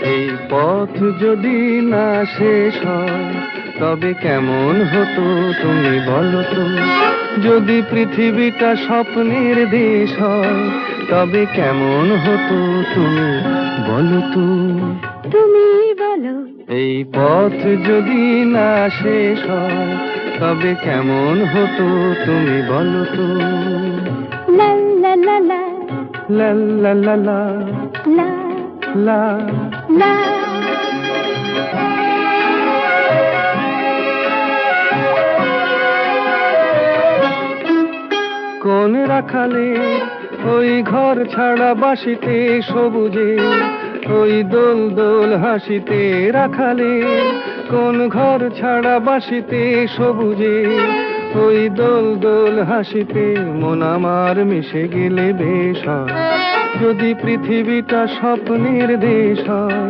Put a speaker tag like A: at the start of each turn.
A: এই পথ যদি না শেষ হয় তবে কেমন হতো তুমি বলো তো? যদি পৃথিবীটা স্বপ্নের দেশ হয় তবে কেমন হতো তুমি বলো তো?
B: তুমি বলো।
A: এই পথ যদি না শেষ হয় তবে কেমন হতো তুমি বলো তো?
B: লা লা লা লা
A: লা লা লা লা
B: লা
A: লা।
B: লা।
A: কোন রাখালে ওই ঘর ছাড়া বাসিতে সবুজে, ওই দোল দোল হাসিতে রাখালে কোন ঘর ছাড়া বাসিতে সবুজে, ওই দোল দোল হাসিতে মন আমার মিশে গেলে বেশ হয়। যদি পৃথিবীটা স্বপ্নের দেশ হয়